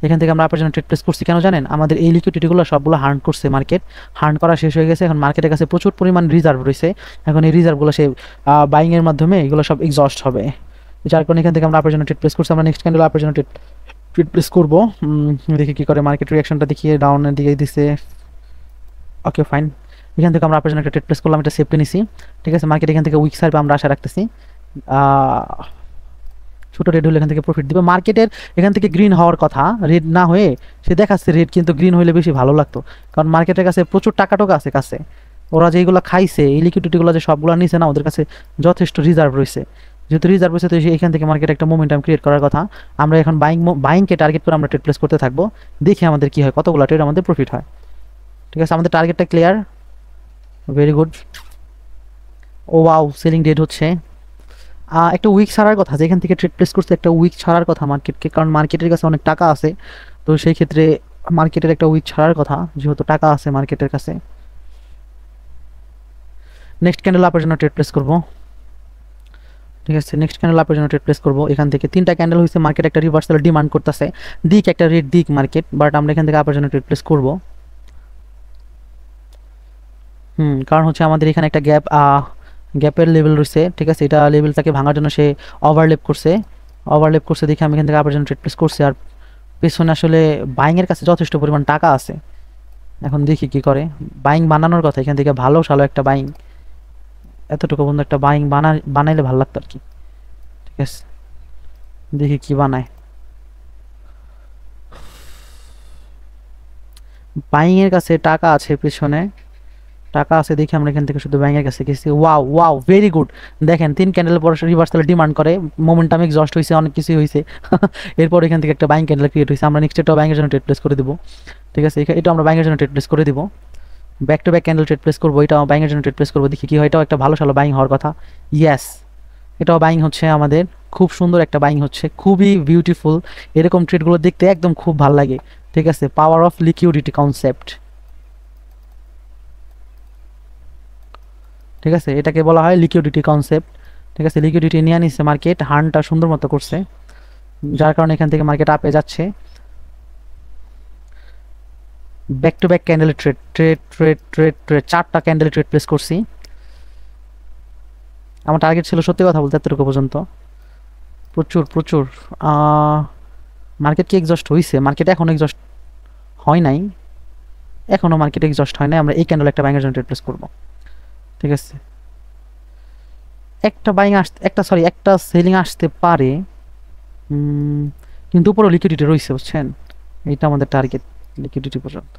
এখান থেকে আমরা আপার জন্য ট্রেড প্লেস করছি কেন জানেন? আমাদের এই লিকুইডিটিগুলো সবগুলো হার্ন করছে মার্কেট, হার্ন করা শেষ হয়ে গেছে। এখন মার্কেটের কাছে প্রচুর পরিমাণ রিজার্ভ রয়েছে। এখন এই রিজার্ভগুলো সে বাইংয়ের মাধ্যমে এগুলো সব এক্সস্ট হবে, যার কারণে এখান থেকে আমরা আপার জন্য ট্রেড প্লেস করছি। আমরা নেক্সট ক্যান্ডেল আপার জন্য ট্রেড প্লেস করবো, দেখি কী করে। মার্কেট রিয়াকশনটা দেখিয়ে ডাউনের দিকে দিচ্ছে। ওকে ফাইন, এখান থেকে আমরা আপার জন্য একটা ট্রেড প্লেস করলাম, এটা সেফটি নিছি। ঠিক আছে, মার্কেট এখান থেকে উইক সার্ভে আমরা আশা রাখতেছি। ছোটো রেড হলে এখান থেকে প্রফিট দিবে। মার্কেটের এখান থেকে গ্রিন হওয়ার কথা, রেড না হয়ে সে দেখাচ্ছে রেড, কিন্তু গ্রিন হলে বেশি ভালো লাগতো, কারণ মার্কেটের কাছে প্রচুর টাকা টোকা আছে কাছে। ওরা যেগুলো খাইছে, এই লিকুইডিটিগুলো যে সবগুলো নিছে না, ওদের কাছে যথেষ্ট রিজার্ভ রয়েছে। যেহেতু রিজার্ভ রয়েছে, তো এখান থেকে মার্কেট একটা মোমেন্টাম ক্রিয়েট করার কথা। আমরা এখন বাইংকে টার্গেট করে আমরা ট্রেড প্লেস করতে থাকবো, দেখি আমাদের কী হয়, কতগুলো ট্রেড আমাদের প্রফিট হয়। ঠিক আছে, আমাদের টার্গেটটা ক্লিয়ার, ভেরি গুড। ও ওয়াও, সেলিং ডেড হচ্ছে। একটা উইক ছাড়ার কথা, যেখান থেকে ট্রেড প্লেস করছে একটা উইক ছাড়ার কথা মার্কেটকে, কারণ মার্কেটের কাছে অনেক টাকা আছে। তো সেই ক্ষেত্রে মার্কেটের একটা উইক ছাড়ার কথা, যেহেতু টাকা আছে মার্কেটের কাছে। নেক্সট ক্যান্ডেল আপের জন্য ট্রেড প্লেস করবো। ঠিক আছে, নেক্সট ক্যান্ডেল আপের জন্য ট্রেড প্লেস করবো। এখান থেকে 3টা ক্যান্ডেল হয়েছে, মার্কেট একটা রিভার্সাল ডিমান্ড করতেছে, দিক একটা রেড দিক মার্কেট, বাট আমরা এখান থেকে আপের জন্য ট্রেড প্লেস করবো। কারণ হচ্ছে আমাদের এখানে একটা গ্যাপের লেভেল রয়েছে। ঠিক আছে, এটা লেভেলটাকে ভাঙার জন্য সে ওভারলেপ করছে দেখে আমি এখান থেকে আবার জন্য ট্রেড প্লেস করছি। আর পেছনে আসলে বাইংয়ের কাছে যথেষ্ট পরিমাণ টাকা আছে, এখন দেখি কি করে। বাইং বানানোর কথা, এখান থেকে ভালো একটা বাইং, এতটুকু বন্ধু একটা বাইং বানাইলে ভালো লাগতো আর কি। ঠিক আছে, দেখি কি বানায়। বাইংয়ের কাছে টাকা আছে, পেছনে টাকা আছে দেখি আমরা এখান থেকে শুধু ব্যাংকের কাছে গেছি। Wow wow, very good. দেখেন 3 ক্যান্ডেল পর রিভার্সাল ডিমান্ড করে, মোমেন্টাম এক্সস্ট হয়েছে, অনেক কিছুই হয়েছে। এরপর এখান থেকে একটা ব্যাংক ক্যান্ডেল ক্রিয়েট হয়েছে। আমরা নেক্সট একটা ব্যাংকের জন্য ট্রেড প্লেস করে দেবো। ঠিক আছে, এটা আমরা ব্যাংকের জন্য ট্রেড প্লেস করে দিব। Back to back candle trade place করবো, এটাও ব্যাংকের জন্য ট্রেড প্লেস করবো, দেখি কি হয়। এটাও একটা ভালো বাইং হওয়ার কথা। ইয়েস, এটাও বাইং হচ্ছে আমাদের, খুব সুন্দর একটা বাইং হচ্ছে, খুবই বিউটিফুল। এরকম ট্রেডগুলো দেখতে একদম খুব ভালো লাগে। ঠিক আছে, পাওয়ার অফ লিকুইডিটি কনসেপ্ট। ঠিক আছে, এটাকে বলা হয় লিকুইডিটি কনসেপ্ট। ঠিক আছে, লিকুইডিটি নিয়ে নিচ্ছে মার্কেট, হার্নটা সুন্দর মতো করছে, যার কারণে এখান থেকে মার্কেট আপে যাচ্ছে। Back to back candle trade 4টা ক্যান্ডেল ট্রেড প্লেস করছি। আমার টার্গেট ছিল সত্যি কথা বলতে এতটুকু পর্যন্ত, প্রচুর। মার্কেট কি এক্সস্ট হয়েছে? মার্কেট এখন এক্সস্ট হয় নাই, এখনও মার্কেট এক্সস্ট হয় নাই। আমরা এই ক্যান্ডেল একটা ব্যাংকের জন্য ট্রেড প্লেস করবো। ঠিক আছে, একটা সেলিং আসতে পারে, কিন্তু উপরে লিকুইডিটি রয়েছে, বুঝছেন? এইটা আমাদের টার্গেট, লিকুইডিটি পর্যন্ত।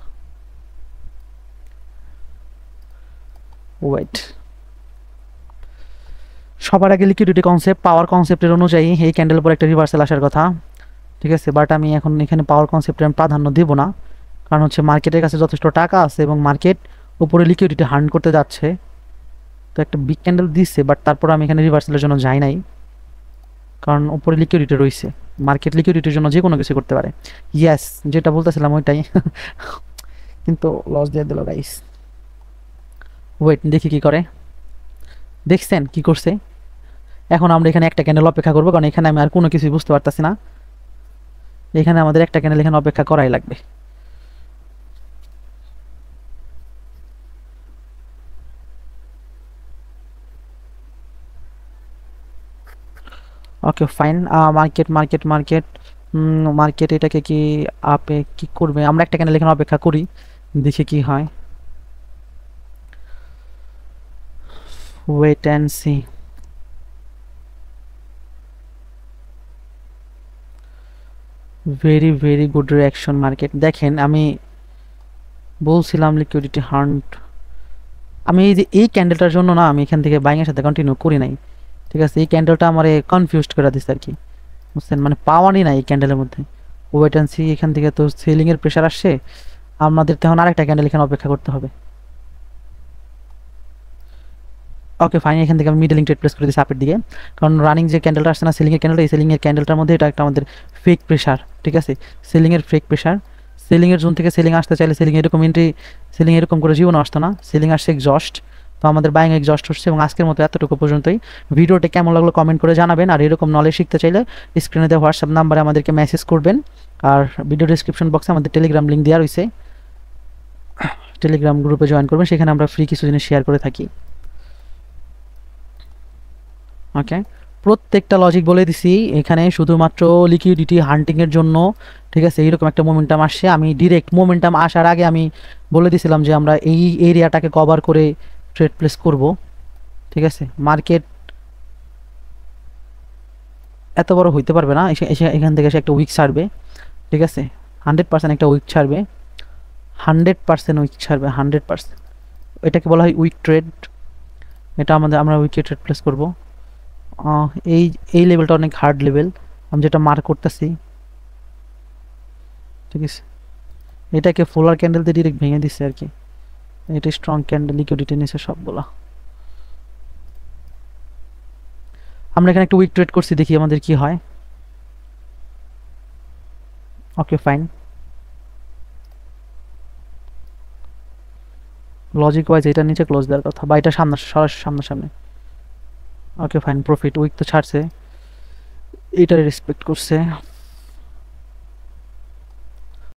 ওয়েট, সবার আগে লিকুইডিটি কনসেপ্ট, পাওয়ার কনসেপ্টের অনুযায়ী এই ক্যান্ডেল পর একটা রিভার্সাল আসার কথা। ঠিক আছে, বাট আমি এখন এখানে পাওয়ার কনসেপ্টে আমি প্রাধান্য দেব না, কারণ হচ্ছে মার্কেটের কাছে যথেষ্ট টাকা আছে এবং মার্কেট উপরে লিকুইডিটি হার্ন করতে যাচ্ছে। তো একটা বিগ ক্যান্ডেল দিচ্ছে, বাট তারপর আমি এখানে রিভার্সালের জন্য যাই নাই, কারণ উপরে লিকুইডিটি রয়েছে। মার্কেট লিকুইডিটির জন্য যে কোনো কিছু করতে পারে। ইয়েস, যেটা বলতেছিলাম ওইটাই। কিন্তু লস দিয়ে দিল গাইস। ওয়েট, দেখি কি করে। দেখছেন কি করছে? এখন আমরা এখানে একটা ক্যান্ডেল অপেক্ষা করবো, কারণ এখানে আমি আর কোনো কিছুই বুঝতে পারতেছি না। এখানে আমাদের একটা ক্যান্ডেল এখানে অপেক্ষা করাই লাগবে। ওকে ফাইন, মার্কেট এটাকে কি আপে কি করবে? আমরা একটা ক্যান্ডেল এখানে অপেক্ষা করি, দেখি কি হয়। Wait and see. Very good reaction market. দেখেন, আমি বলছিলাম লিকুইডিটি হান্ট, আমি এই ক্যান্ডেলটার জন্য না আমি এখান থেকে বাইংয়ের সাথে কন্টিনিউ করি নাই। ঠিক আছে, এই ক্যান্ডেলটা আমার কনফিউজড করে দিচ্ছে আর কি, বুঝছেন? মানে পাওয়ারই নাই এই ক্যান্ডেলের মধ্যে। ওয়েট অ্যান্ড সি, এখান থেকে তো সেলিংয়ের প্রেশার আসছে, আমাদের তখন আরেকটা ক্যান্ডেল এখানে অপেক্ষা করতে হবে। ওকে ফাইন, এখান থেকে আমি মিডলিং ট্রেড প্লেস করে দিচ্ছি আপের দিকে, কারণ রানিং যে ক্যান্ডেলটা আসছে না, সেলিংয়ের ক্যান্ডেলটা, এই সেলিংয়ের ক্যান্ডেলটার মধ্যে এটা একটা আমাদের ফেক প্রেশার। ঠিক আছে, সেলিংয়ের ফেক প্রেশার, সেলিংয়ের জোন থেকে সেলিং আসতে চাইলে সেলিং এরকম করে জীবনও আসতো না, সেলিং আসছে এক্সস্ট। তো আমাদের বাইং এক্সস্ট হচ্ছে, এবং আজকের মতো এতটুকু পর্যন্তই। ভিডিওটা কেমন লাগলো কমেন্ট করে জানাবেন, আর এরকম নলেজ শিখতে চাইলে স্ক্রিনে দেওয়া হোয়াটসঅ্যাপ নাম্বারে আমাদেরকে মেসেজ করবেন, আর ভিডিও ডিসক্রিপশন বক্সে আমাদের টেলিগ্রাম লিঙ্ক দেওয়া রয়েছে, টেলিগ্রাম গ্রুপে জয়েন করবেন, সেখানে আমরা ফ্রি কিছু জিনিস শেয়ার করে থাকি। ওকে, প্রত্যেকটা লজিক বলে দিছি, এখানে শুধুমাত্র লিকুইডিটি হান্টিংয়ের জন্য, ঠিক আছে, এইরকম একটা মোমেন্টাম আসছে। আমি ডিরেক্ট মোমেন্টাম আসার আগে আমি বলে দিছিলাম যে আমরা এই এরিয়াটাকে কভার করে ট্রেড প্লেস করব, ঠিক আছে। মার্কেট এত বড় হইতে পারবে না, এখান থেকে এসে একটা উইক ছাড়বে, ঠিক আছে, 100% একটা উইক ছাড়বে, 100% উইক ছাড়বে, 100%। এটাকে বলা হয় উইক ট্রেড, এটা আমরা উইকে ট্রেড প্লেস করবো। এই এই লেভেলটা অনেক হার্ড লেভেল, আমি যেটা মার্ক করতেছি, ঠিক আছে। এটাকে ফোলার ক্যান্ডেল দিয়ে ডিরেক্ট ভেঙে দিচ্ছে আর কি, এটা স্ট্রং ক্যান্ডেল, লিকুইডিটি নিচ্ছে সবগুলা। আমরা এখানে একটা উইক ট্রেড করছি, দেখি আমাদের কি হয়। ওকে ফাইন, লজিক ওয়াইজ এটা নিচে ক্লোজ দেওয়ার কথা, বা এটা সরাসরি সামনাসামনি। ওকে ফাইন, প্রফিট, উইক তো ছাড়ছে, এটারে রেসপেক্ট করছে।